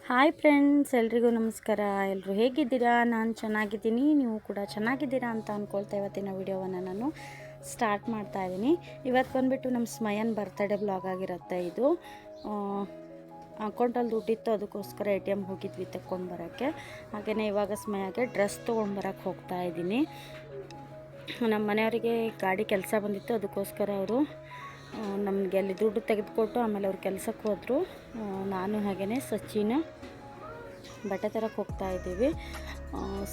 Hi friends, ಎಲ್ರಿಗೂ ನಮಸ್ಕಾರ. ಎಲ್ಲರೂ ಹೇಗಿದ್ದೀರಾ? ನಾನು ಚೆನ್ನಾಗಿದ್ದೀನಿ, ನೀವು ಕೂಡ ಚೆನ್ನಾಗಿದ್ದೀರಾ ಅಂತ ಅಂದ್ಕೊಳ್ತಾ ಇವತ್ತಿನ ವಿಡಿಯೋವನ್ನು ನಾನು ಸ್ಟಾರ್ಟ್ ಮಾಡ್ತಾ ಇದ್ದೀನಿ. ಇವತ್ತು ಬಂದುಬಿಟ್ಟು ನಮ್ಮ ಸ್ಮಯನ್ ಬರ್ತ್ಡೇ ಬ್ಲಾಗ್ ಆಗಿರುತ್ತೆ. ಇದು ಅಕೌಂಟಲ್ಲಿ ದುಡ್ಡಿತ್ತು, ಅದಕ್ಕೋಸ್ಕರ ATM ಹೋಗಿದ್ವಿ ತಗೊಂಡು ಬರೋಕ್ಕೆ. ಹಾಗೆಯೇ ಇವಾಗ ಸ್ಮಯಾಗೆ ಡ್ರೆಸ್ ತೊಗೊಂಡು ಬರೋಕ್ಕೆ ಹೋಗ್ತಾ ಇದ್ದೀನಿ. ನಮ್ಮ ಮನೆಯವರಿಗೆ ಗಾಡಿ ಕೆಲಸ ಬಂದಿತ್ತು, ಅದಕ್ಕೋಸ್ಕರ ಅವರು ನಮಗೆ ಅಲ್ಲಿ ದುಡ್ಡು ತೆಗೆದುಕೊಟ್ಟು ಆಮೇಲೆ ಅವ್ರು ಕೆಲಸಕ್ಕೆ ಹೋದರು. ನಾನು ಹಾಗೆಯೇ ಸಚಿನ್ ಬಟ್ಟೆ ತರಕ್ಕೆ ಹೋಗ್ತಾ ಇದ್ದೀವಿ.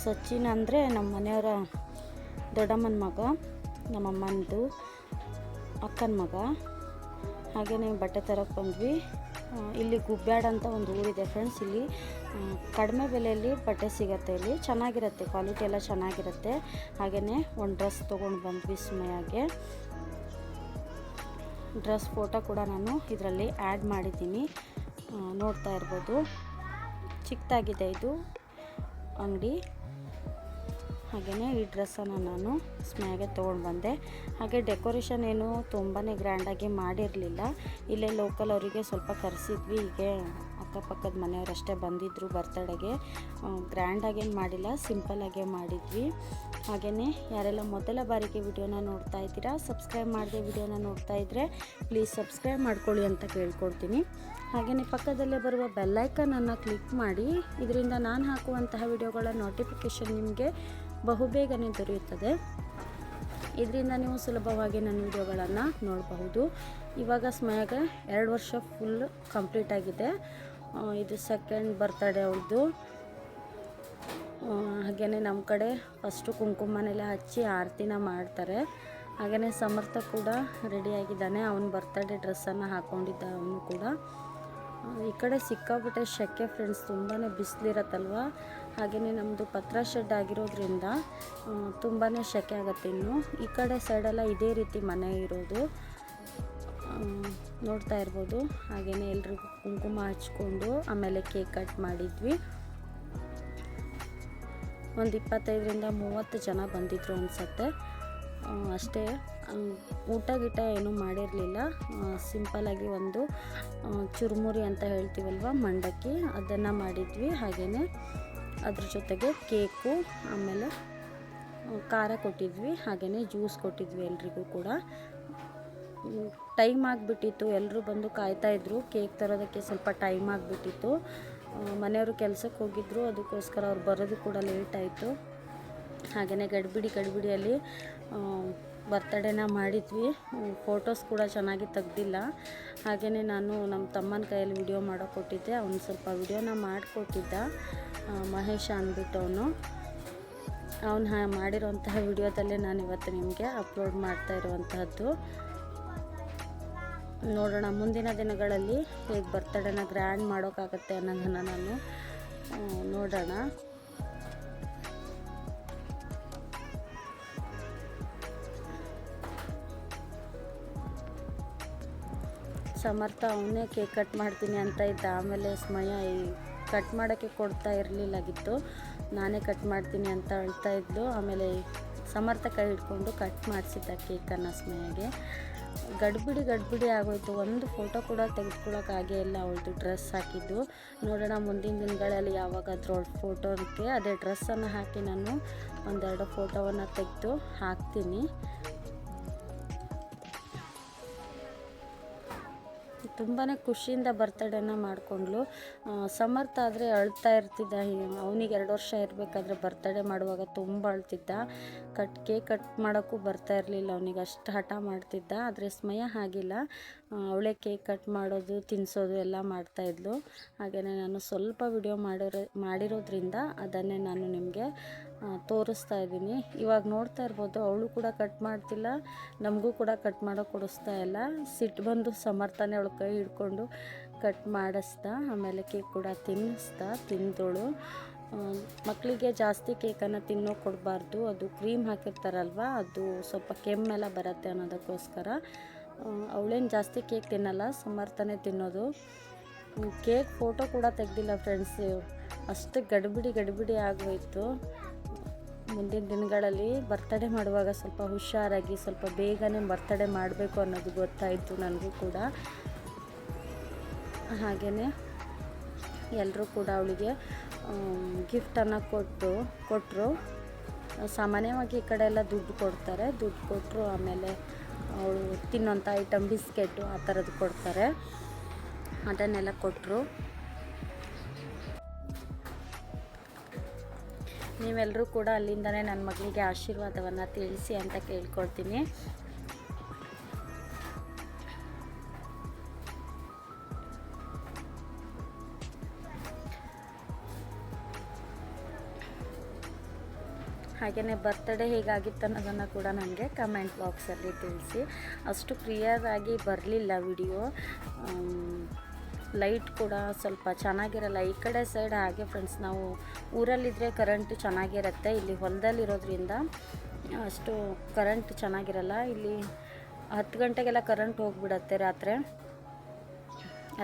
ಸಚಿನ್ ಅಂದರೆ ನಮ್ಮ ಮನೆಯವರ ದೊಡ್ಡಮ್ಮನ ಮಗ, ನಮ್ಮಮ್ಮನದು ಅಕ್ಕನ ಮಗ. ಹಾಗೆಯೇ ಬಟ್ಟೆ ತರಕ್ಕೆ ಬಂದ್ವಿ. ಇಲ್ಲಿ ಗುಬ್ಬ್ಯಾಡ್ ಅಂತ ಒಂದು ಊರಿದೆ ಫ್ರೆಂಡ್ಸ್. ಇಲ್ಲಿ ಕಡಿಮೆ ಬೆಲೆಯಲ್ಲಿ ಬಟ್ಟೆ ಸಿಗುತ್ತೆ. ಇಲ್ಲಿ ಚೆನ್ನಾಗಿರುತ್ತೆ, ಕ್ವಾಲಿಟಿ ಎಲ್ಲ ಚೆನ್ನಾಗಿರುತ್ತೆ. ಹಾಗೆಯೇ ಒಂದು ಡ್ರೆಸ್ ತೊಗೊಂಡು ಬಂದ್ವಿ ಸ್ಮಯಾಗೆ. ಡ್ರೆಸ್ ಫೋಟೋ ಕೂಡ ನಾನು ಇದರಲ್ಲಿ ಆ್ಯಡ್ ಮಾಡಿದ್ದೀನಿ, ನೋಡ್ತಾ ಇರ್ಬೋದು. ಚಿಕ್ಕದಾಗಿದೆ ಇದು ಅಂಗಡಿ. ಹಾಗೆಯೇ ಈ ಡ್ರೆಸ್ಸನ್ನು ನಾನು ಸ್ಮಯಾಗೆ ತೊಗೊಂಡು ಬಂದೆ. ಹಾಗೆ ಡೆಕೋರೇಷನ್ ಏನು ತುಂಬಾ ಗ್ರ್ಯಾಂಡಾಗಿ ಮಾಡಿರಲಿಲ್ಲ. ಇಲ್ಲೇ ಲೋಕಲ್ ಅವರಿಗೆ ಸ್ವಲ್ಪ ಕರೆಸಿದ್ವಿ. ಹೀಗೆ ಅಕ್ಕಪಕ್ಕದ ಮನೆಯವರಷ್ಟೇ ಬಂದಿದ್ದರು ಬರ್ತ್ಡೇಗೆ. ಗ್ರ್ಯಾಂಡಾಗೇನು ಮಾಡಿಲ್ಲ, ಸಿಂಪಲ್ಲಾಗೇ ಮಾಡಿದ್ವಿ. ಹಾಗೆಯೇ ಯಾರೆಲ್ಲ ಮೊದಲ ಬಾರಿಗೆ ವಿಡಿಯೋನ ನೋಡ್ತಾ ಇದ್ದೀರಾ, ಸಬ್ಸ್ಕ್ರೈಬ್ ಮಾಡದೆ ವಿಡಿಯೋನ ನೋಡ್ತಾ ಇದ್ದರೆ ಪ್ಲೀಸ್ ಸಬ್ಸ್ಕ್ರೈಬ್ ಮಾಡ್ಕೊಳ್ಳಿ ಅಂತ ಕೇಳ್ಕೊಳ್ತೀನಿ. ಹಾಗೆಯೇ ಪಕ್ಕದಲ್ಲೇ ಬರುವ ಬೆಲ್ಲೈಕನನ್ನು ಕ್ಲಿಕ್ ಮಾಡಿ. ಇದರಿಂದ ನಾನು ಹಾಕುವಂತಹ ವಿಡಿಯೋಗಳ ನೋಟಿಫಿಕೇಷನ್ ನಿಮಗೆ ಬಹುಬೇಗನೆ ದೊರೆಯುತ್ತದೆ. ಇದರಿಂದ ನೀವು ಸುಲಭವಾಗಿ ನನ್ನ ವಿಡಿಯೋಗಳನ್ನು ನೋಡಬಹುದು. ಇವಾಗ ಸ್ಮಯಾಗೆ 2 ವರ್ಷ ಫುಲ್ ಕಂಪ್ಲೀಟ್ ಆಗಿದೆ. ಇದು ಸೆಕೆಂಡ್ ಬರ್ತ್ಡೇ ಅವ್ರದ್ದು. ಹಾಗೆಯೇ ನಮ್ಮ ಕಡೆ ಫಸ್ಟು ಕುಂಕುಮನೆಲ್ಲ ಹಚ್ಚಿ ಆರತಿನ ಮಾಡ್ತಾರೆ. ಹಾಗೆಯೇ ಸಮರ್ಥ ಕೂಡ ರೆಡಿಯಾಗಿದ್ದಾನೆ. ಅವನ ಬರ್ತ್ಡೇ ಡ್ರೆಸ್ಸನ್ನು ಹಾಕ್ಕೊಂಡಿದ್ದ ಅವನು ಕೂಡ. ಈ ಕಡೆ ಸಿಕ್ಕಾಬಿಟ್ಟೆ ಶೆಕೆ ಫ್ರೆಂಡ್ಸ್, ತುಂಬಾ ಬಿಸಿಲಿರತ್ತಲ್ವ. ಹಾಗೆಯೇ ನಮ್ಮದು ಪತ್ರ ಶೆಡ್ ಆಗಿರೋದ್ರಿಂದ ತುಂಬಾ ಶೆಕೆ ಆಗುತ್ತೆ. ಇನ್ನು ಈ ಕಡೆ ಸೈಡೆಲ್ಲ ಇದೇ ರೀತಿ ಮನೆ ಇರೋದು, ನೋಡ್ತಾ ಇರ್ಬೋದು. ಹಾಗೆಯೇ ಎಲ್ರಿಗೂ ಕುಂಕುಮ ಹಚ್ಕೊಂಡು ಆಮೇಲೆ ಕೇಕ್ ಕಟ್ ಮಾಡಿದ್ವಿ. ಒಂದು 25ರಿಂದ 30 ಜನ ಬಂದಿದ್ದರು ಅನಿಸುತ್ತೆ ಅಷ್ಟೇ. ಊಟ ಗೀಟ ಏನೂ ಮಾಡಿರಲಿಲ್ಲ. ಸಿಂಪಲ್ಲಾಗಿ ಒಂದು ಚುರುಮುರಿ ಅಂತ ಹೇಳ್ತೀವಲ್ವ, ಮಂಡಕ್ಕಿ, ಅದನ್ನು ಮಾಡಿದ್ವಿ. ಹಾಗೆಯೇ ಅದ್ರ ಜೊತೆಗೆ ಕೇಕು, ಆಮೇಲೆ ಖಾರ ಕೊಟ್ಟಿದ್ವಿ. ಹಾಗೆಯೇ ಜ್ಯೂಸ್ ಕೊಟ್ಟಿದ್ವಿ ಎಲ್ರಿಗೂ ಕೂಡ. ಟೈಮ್ ಆಗಿಬಿಟ್ಟಿತ್ತು, ಎಲ್ಲರೂ ಬಂದು ಕಾಯ್ತಾಯಿದ್ರು. ಕೇಕ್ ತರೋದಕ್ಕೆ ಸ್ವಲ್ಪ ಟೈಮ್ ಆಗಿಬಿಟ್ಟಿತ್ತು. ಮನೆಯವರು ಕೆಲಸಕ್ಕೆ ಹೋಗಿದ್ದರು, ಅದಕ್ಕೋಸ್ಕರ ಅವ್ರು ಬರೋದು ಕೂಡ ಲೇಟ್ ಆಯಿತು. ಹಾಗೆಯೇ ಗಡಿಬಿಡಿಯಲ್ಲಿ ಬರ್ತ್ಡೇನ ಮಾಡಿದ್ವಿ. ಫೋಟೋಸ್ ಕೂಡ ಚೆನ್ನಾಗಿ ತೆಗ್ದಿಲ್ಲ. ಹಾಗೆಯೇ ನಾನು ನಮ್ಮ ತಮ್ಮನ ಕೈಯಲ್ಲಿ ವಿಡಿಯೋ ಮಾಡೋಕೆ ಕೊಟ್ಟಿದ್ದೆ. ಅವನು ಸ್ವಲ್ಪ ವಿಡಿಯೋನ ಮಾಡಿಕೊಟ್ಟಿದ್ದ, ಮಹೇಶ ಅಂದ್ಬಿಟ್ಟು ಅವನು ಮಾಡಿರೋಂತಹ ವಿಡಿಯೋದಲ್ಲೇ ನಾನು ಇವತ್ತು ನಿಮಗೆ ಅಪ್ಲೋಡ್ ಮಾಡ್ತಾ ಇರುವಂತಹದ್ದು. ನೋಡೋಣ ಮುಂದಿನ ದಿನಗಳಲ್ಲಿ ಹೇಗೆ ಬರ್ತ್ಡೇನ ಗ್ರ್ಯಾಂಡ್ ಮಾಡೋಕ್ಕಾಗತ್ತೆ ಅನ್ನೋದನ್ನು ನಾನು ನೋಡೋಣ. ಸಮರ್ಥ ಅವನೇ ಕೇಕ್ ಕಟ್ ಮಾಡ್ತೀನಿ ಅಂತ ಇದ್ದ. ಆಮೇಲೆ ಸ್ಮಯ ಕಟ್ ಮಾಡೋಕ್ಕೆ ಕೊಡ್ತಾ ಇರಲಿಲ್ಲಾಗಿತ್ತು, ನಾನೇ ಕಟ್ ಮಾಡ್ತೀನಿ ಅಂತ ಹೇಳ್ತಾ ಇದ್ಲು. ಆಮೇಲೆ ಸಮರ್ಥ ಕೈ ಹಿಡ್ಕೊಂಡು ಕಟ್ ಮಾಡಿಸಿದ್ದ ಕೇಕನ್ನು ಸ್ಮಯಾಗೆ. ಗಡ್ಬಿಡಿ ಆಗೋಯ್ತು. ಒಂದು ಫೋಟೋ ಕೂಡ ತೆಗೆದುಕೊಳ್ಳೋಕ್ಕಾಗೇ ಇಲ್ಲ ಅವಳದು ಡ್ರೆಸ್ ಹಾಕಿದ್ದು. ನೋಡೋಣ ಮುಂದಿನ ದಿನಗಳಲ್ಲಿ ಯಾವಾಗಾದರೂ ಅವಳ ಫೋಟೋಕ್ಕೆ ಅದೇ ಡ್ರೆಸ್ಸನ್ನು ಹಾಕಿ ನಾನು ಒಂದೆರಡು ಫೋಟೋವನ್ನು ತೆಗೆದು ಹಾಕ್ತೀನಿ. ತುಂಬಾ ಖುಷಿಯಿಂದ ಬರ್ತ್ಡೇನ ಮಾಡಿಕೊಂಡ್ಳು. ಸಮರ್ಥ ಆದರೆ ಅಳ್ತಾ ಇರ್ತಿದ್ದ. ಅವನಿಗೆ 2 ವರ್ಷ ಇರಬೇಕಾದ್ರೆ ಬರ್ತ್ಡೇ ಮಾಡುವಾಗ ತುಂಬ ಅಳ್ತಿದ್ದ. ಕೇಕ್ ಕಟ್ ಮಾಡೋಕ್ಕೂ ಬರ್ತಾ ಇರಲಿಲ್ಲ ಅವನಿಗೆ, ಅಷ್ಟು ಹಠ ಮಾಡ್ತಿದ್ದ. ಆದರೆ ಸ್ಮಯ ಹಾಗಿಲ್ಲ, ಅವಳೇ ಕೇಕ್ ಕಟ್ ಮಾಡೋದು, ತಿನ್ನಿಸೋದು ಎಲ್ಲ ಮಾಡ್ತಾಯಿದ್ಲು. ಹಾಗೆಯೇ ನಾನು ಸ್ವಲ್ಪ ವಿಡಿಯೋ ಮಾಡಿರೋದ್ರಿಂದ ಅದನ್ನೇ ನಾನು ನಿಮಗೆ ತೋರಿಸ್ತಾ ಇದ್ದೀನಿ. ಇವಾಗ ನೋಡ್ತಾ ಇರ್ಬೋದು, ಅವಳು ಕೂಡ ಕಟ್ ಮಾಡ್ತಿಲ್ಲ, ನಮಗೂ ಕೂಡ ಕಟ್ ಮಾಡೋಕೆ ಕೊಡಿಸ್ತಾ ಇಲ್ಲ. ಸಿಟ್ಟು ಬಂದು ಸಮರ್ಥನೆ ಅವಳು ಕೈ ಹಿಡ್ಕೊಂಡು ಕಟ್ ಮಾಡಿಸ್ದ. ಆಮೇಲೆ ಕೇಕ್ ಕೂಡ ತಿಂದೋಳು. ಮಕ್ಕಳಿಗೆ ಜಾಸ್ತಿ ಕೇಕನ್ನು ತಿನ್ನೋಕೆ ಕೊಡಬಾರ್ದು, ಅದು ಕ್ರೀಮ್ ಹಾಕಿರ್ತಾರಲ್ವ, ಅದು ಸ್ವಲ್ಪ ಕೆಮ್ಮೆಲ್ಲ ಬರುತ್ತೆ ಅನ್ನೋದಕ್ಕೋಸ್ಕರ. ಅವಳೇನು ಜಾಸ್ತಿ ಕೇಕ್ ತಿನ್ನಲ್ಲ, ಸಮರ್ಥನೆ ತಿನ್ನೋದು. ಕೇಕ್ ಫೋಟೋ ಕೂಡ ತೆಗ್ದಿಲ್ಲ ಫ್ರೆಂಡ್ಸ್, ಅಷ್ಟು ಗಡಿಬಿಡಿ ಆಗೋಯಿತು. ಮುಂದಿನ ದಿನಗಳಲ್ಲಿ ಬರ್ತ್ಡೇ ಮಾಡುವಾಗ ಸ್ವಲ್ಪ ಹುಷಾರಾಗಿ, ಸ್ವಲ್ಪ ಬೇಗನೆ ಬರ್ತ್ಡೇ ಮಾಡಬೇಕು ಅನ್ನೋದು ಗೊತ್ತಾಯಿತು ನನಗೂ ಕೂಡ. ಹಾಗೆಯೇ ಎಲ್ಲರೂ ಕೂಡ ಅವಳಿಗೆ ಗಿಫ್ಟನ್ನು ಕೊಟ್ಟರು. ಸಾಮಾನ್ಯವಾಗಿ ಈ ಕಡೆ ಎಲ್ಲ ದುಡ್ಡು ಕೊಡ್ತಾರೆ, ದುಡ್ಡು ಕೊಟ್ಟರು. ಆಮೇಲೆ ಅವಳು ತಿನ್ನೋಂಥ ಐಟಮ್ ಬಿಸ್ಕೆಟು ಆ ಥರದ್ದು ಕೊಡ್ತಾರೆ, ಅದನ್ನೆಲ್ಲ ಕೊಟ್ಟರು. ನೀವೆಲ್ಲರೂ ಕೂಡ ಅಲ್ಲಿಂದನೇ ನನ್ನ ಮಗಳಿಗೆ ಆಶೀರ್ವಾದವನ್ನು ತಿಳಿಸಿ ಅಂತ ಕೇಳ್ಕೊಳ್ತೀನಿ. ಹಾಗೆಯೇ ಬರ್ತ್ಡೇ ಹೇಗಾಗಿತ್ತು ಅನ್ನೋದನ್ನು ಕೂಡ ನನಗೆ ಕಮೆಂಟ್ ಬಾಕ್ಸಲ್ಲಿ ತಿಳಿಸಿ. ಅಷ್ಟು ಕ್ಲಿಯರಾಗಿ ಬರಲಿಲ್ಲ ವಿಡಿಯೋ, ಲೈಟ್ ಕೂಡ ಸ್ವಲ್ಪ ಚೆನ್ನಾಗಿರಲ್ಲ ಈ ಕಡೆ ಸೈಡ್. ಹಾಗೆ ಫ್ರೆಂಡ್ಸ್, ನಾವು ಊರಲ್ಲಿದ್ದರೆ ಕರೆಂಟ್ ಚೆನ್ನಾಗಿರುತ್ತೆ, ಇಲ್ಲಿ ಹೊಲದಲ್ಲಿರೋದ್ರಿಂದ ಅಷ್ಟು ಕರೆಂಟ್ ಚೆನ್ನಾಗಿರಲ್ಲ. ಇಲ್ಲಿ 10 ಗಂಟೆಗೆಲ್ಲ ಕರೆಂಟ್ ಹೋಗಿಬಿಡತ್ತೆ ರಾತ್ರಿ.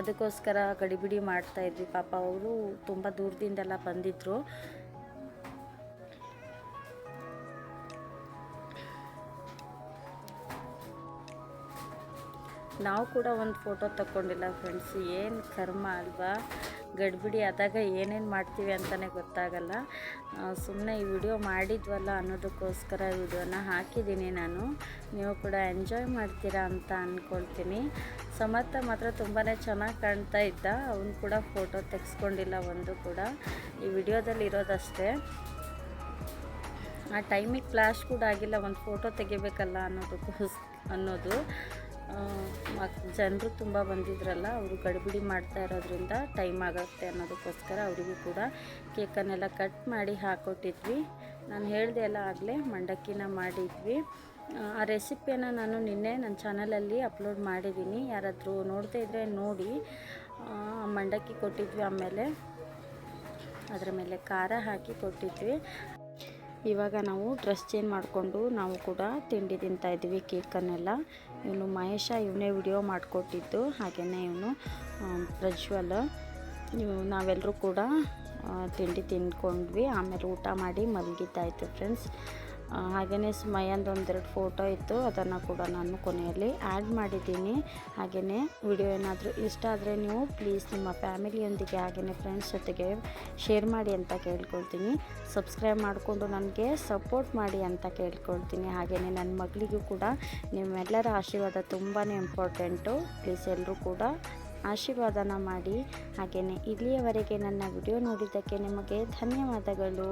ಅದಕ್ಕೋಸ್ಕರ ಗಡಿಬಿಡಿ ಮಾಡ್ತಾಯಿದ್ವಿ. ಪಾಪ ಅವರು ತುಂಬ ದೂರದಿಂದೆಲ್ಲ ಬಂದಿದ್ದರು. ನಾವು ಕೂಡ ಒಂದು ಫೋಟೋ ತಗೊಂಡಿಲ್ಲ ಫ್ರೆಂಡ್ಸ್. ಏನು ಕರ್ಮ ಅಲ್ವಾ, ಗಡಿಬಿಡಿ ಆದಾಗ ಏನೇನು ಮಾಡ್ತೀವಿ ಅಂತಲೇ ಗೊತ್ತಾಗಲ್ಲ. ಸುಮ್ಮನೆ ಈ ವಿಡಿಯೋ ಮಾಡಿದ್ವಲ್ಲ ಅನ್ನೋದಕ್ಕೋಸ್ಕರ ವಿಡಿಯೋನ ಹಾಕಿದ್ದೀನಿ ನಾನು. ನೀವು ಕೂಡ ಎಂಜಾಯ್ ಮಾಡ್ತೀರಾ ಅಂತ ಅಂದ್ಕೊಳ್ತೀನಿ. ಸಮರ್ಥ ಮಾತ್ರ ತುಂಬಾ ಚೆನ್ನಾಗಿ ಕಾಣ್ತಾ ಇದ್ದ. ಅವನು ಕೂಡ ಫೋಟೋ ತೆಗೆಸ್ಕೊಂಡಿಲ್ಲ ಒಂದು ಕೂಡ, ಈ ವಿಡಿಯೋದಲ್ಲಿ ಇರೋದಷ್ಟೇ. ಆ ಟೈಮಿಗೆ ಫ್ಲ್ಯಾಶ್ ಕೂಡ ಆಗಿಲ್ಲ, ಒಂದು ಫೋಟೋ ತೆಗಿಬೇಕಲ್ಲ ಅನ್ನೋದು. ಜನರು ತುಂಬ ಬಂದಿದ್ರಲ್ಲ, ಅವರು ಗಡಿಬಿಡಿ ಮಾಡ್ತಾ ಇರೋದ್ರಿಂದ ಟೈಮ್ ಆಗುತ್ತೆ ಅನ್ನೋದಕ್ಕೋಸ್ಕರ ಅವರಿಗೂ ಕೂಡ ಕೇಕನ್ನೆಲ್ಲ ಕಟ್ ಮಾಡಿ ಹಾಕ್ಕೊಟ್ಟಿದ್ವಿ. ನಾನು ಹೇಳಿದೆ ಎಲ್ಲ ಆಗಲೇ ಮಂಡಕ್ಕಿನ ಮಾಡಿದ್ವಿ. ಆ ರೆಸಿಪಿಯನ್ನು ನಾನು ನಿನ್ನೆ ನನ್ನ ಚಾನಲಲ್ಲಿ ಅಪ್ಲೋಡ್ ಮಾಡಿದ್ದೀನಿ, ಯಾರಾದರೂ ನೋಡ್ತಾ ಇದ್ದರೆ ನೋಡಿ. ಮಂಡಕ್ಕಿ ಕೊಟ್ಟಿದ್ವಿ, ಆಮೇಲೆ ಅದರ ಮೇಲೆ ಖಾರ ಹಾಕಿ ಕೊಟ್ಟಿದ್ವಿ. ಇವಾಗ ನಾವು ಡ್ರೆಸ್ ಚೇಂಜ್ ಮಾಡಿಕೊಂಡು ನಾವು ಕೂಡ ತಿಂಡಿ ತಿಂತಾಯಿದ್ವಿ ಕೇಕನ್ನೆಲ್ಲ. ಇವನು ಮಹೇಶ ಇವನೇ ವಿಡಿಯೋ ಮಾಡಿಕೊಟ್ಟಿದ್ದು, ಹಾಗೆಯೇ ಇವನು ಪ್ರಜ್ವಲ್. ನಾವೆಲ್ಲರೂ ಕೂಡ ತಿಂಡಿ ತಿಂದ್ಕೊಂಡ್ವಿ. ಆಮೇಲೆ ಊಟ ಮಾಡಿ ಮಲಗಿದ್ದಾಯಿತು ಫ್ರೆಂಡ್ಸ್. ಹಾಗೆಯೇ ಸ್ಮಯಂದು ಒಂದೆರಡು ಫೋಟೋ ಇತ್ತು, ಅದನ್ನು ಕೂಡ ನಾನು ಕೊನೆಯಲ್ಲಿ ಆ್ಯಡ್ ಮಾಡಿದ್ದೀನಿ. ಹಾಗೆಯೇ ವಿಡಿಯೋ ಏನಾದರೂ ಇಷ್ಟ ಆದರೆ ನೀವು ಪ್ಲೀಸ್ ನಿಮ್ಮ ಫ್ಯಾಮಿಲಿಯೊಂದಿಗೆ ಹಾಗೆಯೇ ಫ್ರೆಂಡ್ಸ್ ಜೊತೆಗೆ ಶೇರ್ ಮಾಡಿ ಅಂತ ಕೇಳ್ಕೊಳ್ತೀನಿ. ಸಬ್ಸ್ಕ್ರೈಬ್ ಮಾಡಿಕೊಂಡು ನನಗೆ ಸಪೋರ್ಟ್ ಮಾಡಿ ಅಂತ ಕೇಳ್ಕೊಳ್ತೀನಿ. ಹಾಗೆಯೇ ನನ್ನ ಮಗಳಿಗೂ ಕೂಡ ನಿಮ್ಮೆಲ್ಲರ ಆಶೀರ್ವಾದ ತುಂಬಾ ಇಂಪಾರ್ಟೆಂಟು. ಪ್ಲೀಸ್ ಎಲ್ಲರೂ ಕೂಡ ಆಶೀರ್ವಾದನ ಮಾಡಿ. ಹಾಗೆಯೇ ಇಲ್ಲಿಯವರೆಗೆ ನನ್ನ ವಿಡಿಯೋ ನೋಡಿದ್ದಕ್ಕೆ ನಿಮಗೆ ಧನ್ಯವಾದಗಳು.